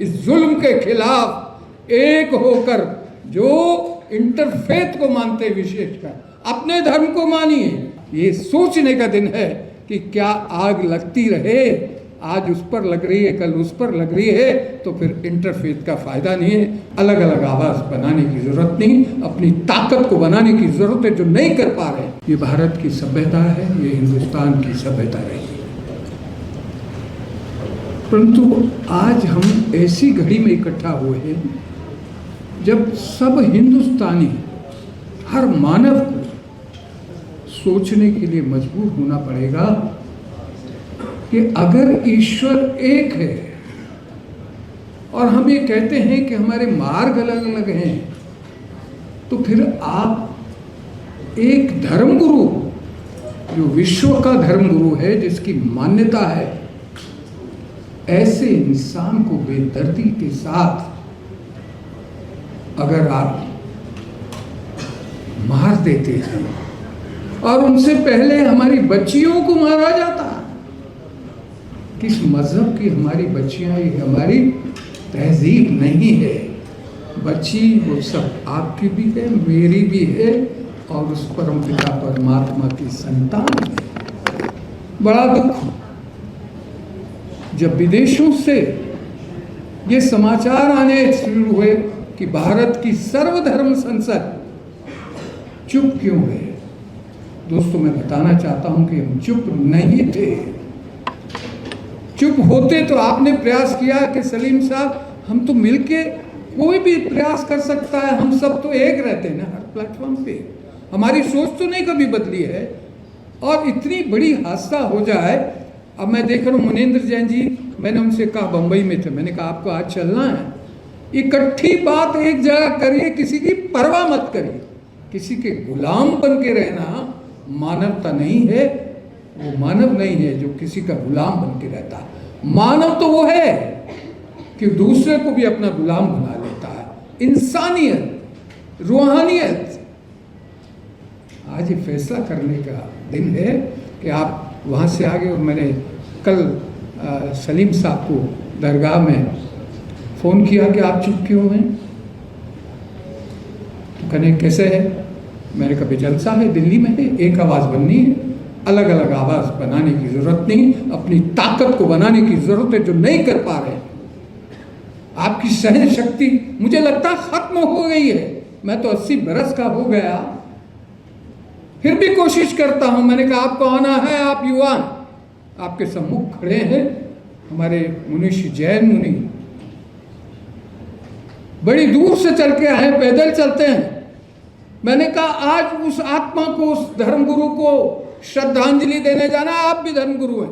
इस जुल्म के खिलाफ एक होकर जो इंटरफेथ को मानते विशेषकर अपने धर्म को मानिए। ये सोचने का दिन है कि क्या आग लगती रहे, आज उस पर लग रही है, कल उस पर लग रही है, तो फिर इंटरफेथ का फायदा नहीं है। अलग अलग आवाज बनाने की जरूरत नहीं, अपनी ताकत को बनाने की जरूरत है, जो नहीं कर पा रहे। ये भारत की सभ्यता है, ये हिंदुस्तान की सभ्यता रही। परंतु आज हम ऐसी घड़ी में इकट्ठा हुए हैं जब सब हिंदुस्तानी, हर मानव को सोचने के लिए मजबूर होना पड़ेगा कि अगर ईश्वर एक है और हम ये कहते हैं कि हमारे मार्ग अलग अलग हैं, तो फिर आप एक धर्मगुरु, जो विश्व का धर्मगुरु है, जिसकी मान्यता है, ऐसे इंसान को बेदर्दी के साथ अगर आप मार देते हैं, और उनसे पहले हमारी बच्चियों को मारा जाता, किस मजहब की हमारी बच्चियां, ये हमारी तहजीब नहीं है। बच्ची वो सब आपकी भी है, मेरी भी है, और उस परमपिता परमात्मा की संतान है। बड़ा दुख जब विदेशों से ये समाचार आने शुरू हुए कि भारत की सर्वधर्म संसद चुप क्यों है। दोस्तों, मैं बताना चाहता हूं कि हम चुप नहीं थे। चुप होते तो आपने प्रयास किया कि सलीम साहब, हम तो मिलके कोई भी प्रयास कर सकता है, हम सब तो एक रहते हैं ना हर प्लेटफॉर्म पे। हमारी सोच तो नहीं कभी बदली है। और इतनी बड़ी हादसा हो जाए, अब मैं देख रहा हूँ मुनेंद्र जैन जी, मैंने उनसे कहा, बम्बई में थे, मैंने कहा आपको आज चलना है, इकट्ठी बात एक जगह करिए, किसी की परवाह मत करिए। किसी के गुलाम बन के रहना मानवता नहीं है। वो मानव नहीं है जो किसी का गुलाम बन के रहता है। मानव तो वो है कि दूसरे को भी अपना गुलाम बना लेता है। इंसानियत, रूहानियत। आज ये फैसला करने का दिन है कि आप वहाँ से आगे। और मैंने कल सलीम साहब को दरगाह में फ़ोन किया कि आप चुप क्यों हैं, तो कहने कैसे है। मैंने कहा जलसा है, दिल्ली में है, एक आवाज़ बननी है, अलग अलग आवाज़ बनाने की ज़रूरत नहीं, अपनी ताकत को बनाने की ज़रूरत है, जो नहीं कर पा रहे। आपकी सहन शक्ति मुझे लगता खत्म हो गई है। मैं तो 80 बरस का हो गया, फिर भी कोशिश करता हूं। मैंने कहा आपको आना है, आप युवा, आपके सम्मुख खड़े हैं हमारे मुनीषी जैन मुनि, बड़ी दूर से चल के आए, पैदल चलते हैं। मैंने कहा आज उस आत्मा को, उस धर्मगुरु को श्रद्धांजलि देने जाना। आप भी धर्मगुरु हैं,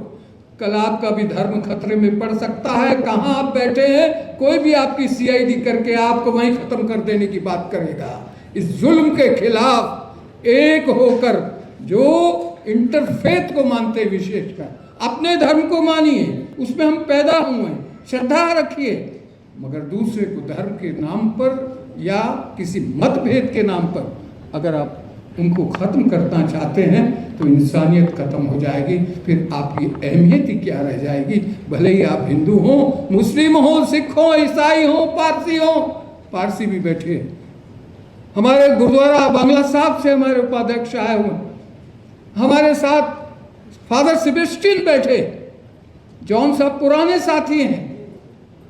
कल आपका भी धर्म खतरे में पड़ सकता है। कहाँ आप बैठे हैं, कोई भी आपकी सीआईडी करके आपको वहीं खत्म कर देने की बात करेगा। इस जुल्म के खिलाफ एक होकर जो इंटरफेथ को मानते विशेषकर अपने धर्म को मानिए, उसमें हम पैदा हुए, श्रद्धा रखिए, मगर दूसरे को धर्म के नाम पर या किसी मतभेद के नाम पर अगर आप उनको ख़त्म करना चाहते हैं तो इंसानियत ख़त्म हो जाएगी। फिर आपकी अहमियत ही क्या रह जाएगी। भले ही आप हिंदू हो, मुस्लिम हो, सिख हो, ईसाई हो, पारसी हो। पारसी भी बैठे, हमारे गुरुद्वारा बांग्ला साहब से हमारे उपाध्यक्ष आए हुए, हमारे साथ फादर सेबेस्टियन बैठे, जॉन साहब पुराने साथी हैं,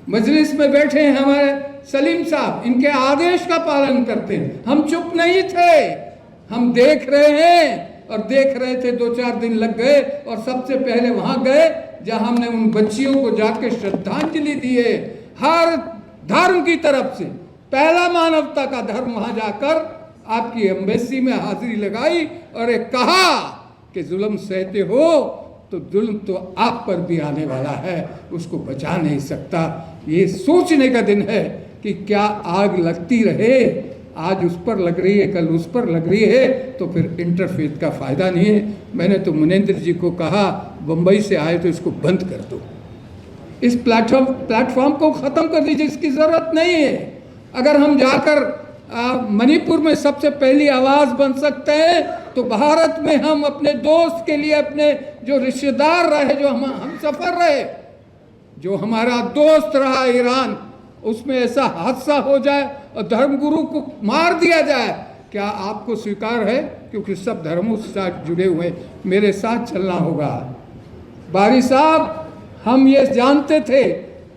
मजलिस में बैठे हैं हमारे सलीम साहब, इनके आदेश का पालन करते हैं। हम चुप नहीं थे, हम देख रहे हैं। और देख रहे थे, 2-4 दिन लग गए, और सबसे पहले वहां गए जहां हमने उन बच्चियों को जाके श्रद्धांजलि दी है। हर धर्म की तरफ से पहला मानवता का धर्म वहां जाकर आपकी एम्बेसी में हाजिरी लगाई और एक कहा कि जुल्म सहते हो तो जुल्म तो आप पर भी आने वाला है, उसको बचा नहीं सकता। ये सोचने का दिन है कि क्या आग लगती रहे, आज उस पर लग रही है, कल उस पर लग रही है, तो फिर इंटरफेथ का फ़ायदा नहीं है। मैंने तो मुनेंद्र जी को कहा, बम्बई से आए तो इसको बंद कर दो, इस प्लेटफॉर्म को ख़त्म कर दीजिए, इसकी ज़रूरत नहीं है। अगर हम जाकर मणिपुर में सबसे पहली आवाज़ बन सकते हैं, तो भारत में हम अपने दोस्त के लिए, अपने जो रिश्तेदार रहे, जो हम सफ़र रहे, जो हमारा दोस्त रहा ईरान, उसमें ऐसा हादसा हो जाए और धर्मगुरु को मार दिया जाए, क्या आपको स्वीकार है? क्योंकि सब धर्मों के साथ जुड़े हुए, मेरे साथ चलना होगा। बारी साहब, हम ये जानते थे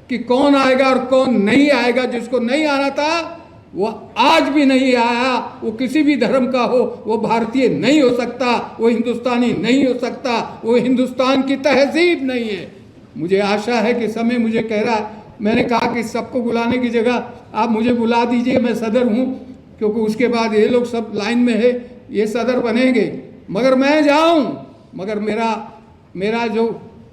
कि कौन आएगा और कौन नहीं आएगा। जिसको नहीं आना था वो आज भी नहीं आया। वो किसी भी धर्म का हो, वो भारतीय नहीं हो सकता, वो हिंदुस्तानी नहीं हो सकता, वो हिंदुस्तान की तहजीब नहीं है। मुझे आशा है कि समय मुझे कह रहा है, मैंने कहा कि सबको बुलाने की जगह आप मुझे बुला दीजिए, मैं सदर हूँ, क्योंकि उसके बाद ये लोग सब लाइन में है, ये सदर बनेंगे। मगर मैं जाऊँ, मगर मेरा जो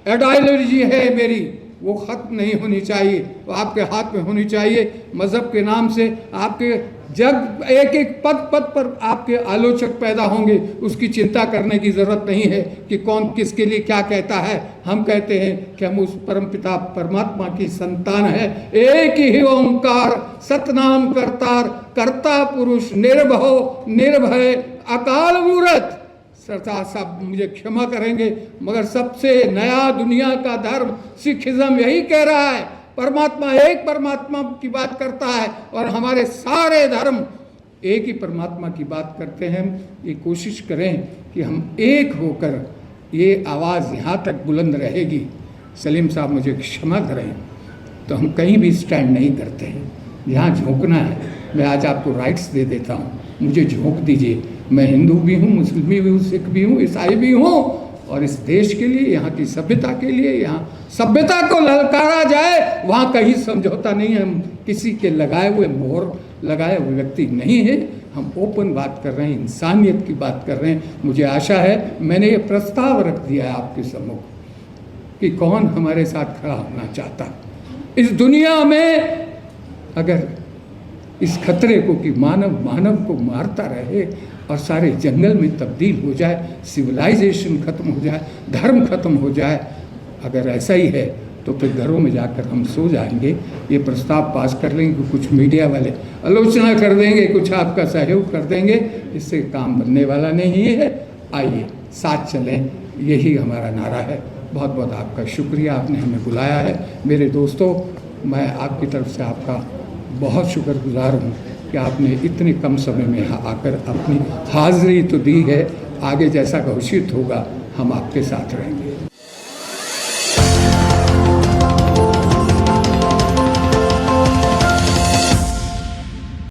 आइडियोलॉजी है मेरी, वो खत्म नहीं होनी चाहिए, वो आपके हाथ में होनी चाहिए। मज़हब के नाम से आपके जग एक एक पद पर आपके आलोचक पैदा होंगे, उसकी चिंता करने की ज़रूरत नहीं है कि कौन किसके लिए क्या कहता है। हम कहते हैं कि हम उस परमपिता परमात्मा की संतान है। एक ही ओंकार सतनाम करतार, कर्ता पुरुष निर्भव निर्भय अकाल मूरत। सरदार साहब मुझे क्षमा करेंगे, मगर सबसे नया दुनिया का धर्म सिखिज्म यही कह रहा है, परमात्मा एक परमात्मा की बात करता है और हमारे सारे धर्म एक ही परमात्मा की बात करते हैं। ये कोशिश करें कि हम एक होकर, ये आवाज़ यहाँ तक बुलंद रहेगी। सलीम साहब मुझे क्षमा करें, तो हम कहीं भी स्टैंड नहीं करते हैं। यहाँ झोंकना है, मैं आज आपको राइट्स दे देता हूँ, मुझे झोंक दीजिए। मैं हिंदू भी हूँ, मुस्लिम भी हूँ, सिख भी हूँ, ईसाई भी हूँ, और इस देश के लिए, यहाँ की सभ्यता के लिए, यहाँ सभ्यता को ललकारा जाए, वहाँ कहीं समझौता नहीं है। हम किसी के लगाए हुए मोहर लगाए हुए व्यक्ति नहीं है। हम ओपन बात कर रहे हैं, इंसानियत की बात कर रहे हैं। मुझे आशा है मैंने ये प्रस्ताव रख दिया है आपके सम्मुख कि कौन हमारे साथ खड़ा होना चाहता इस दुनिया में। अगर इस खतरे को कि मानव को मारता रहे और सारे जंगल में तब्दील हो जाए, सिविलाइजेशन खत्म हो जाए, धर्म खत्म हो जाए, अगर ऐसा ही है तो फिर घरों में जाकर हम सो जाएंगे। ये प्रस्ताव पास कर लेंगे, कुछ मीडिया वाले आलोचना कर देंगे, कुछ आपका सहयोग कर देंगे, इससे काम बनने वाला नहीं है। आइए साथ चलें, यही हमारा नारा है। बहुत बहुत आपका शुक्रिया, आपने हमें बुलाया है। मेरे दोस्तों, मैं आपकी तरफ से आपका बहुत शुक्रगुजार हूँ कि आपने इतने कम समय में यहाँ आकर अपनी हाज़िरी तो दी है। आगे जैसा घोषित होगा हम आपके साथ रहेंगे।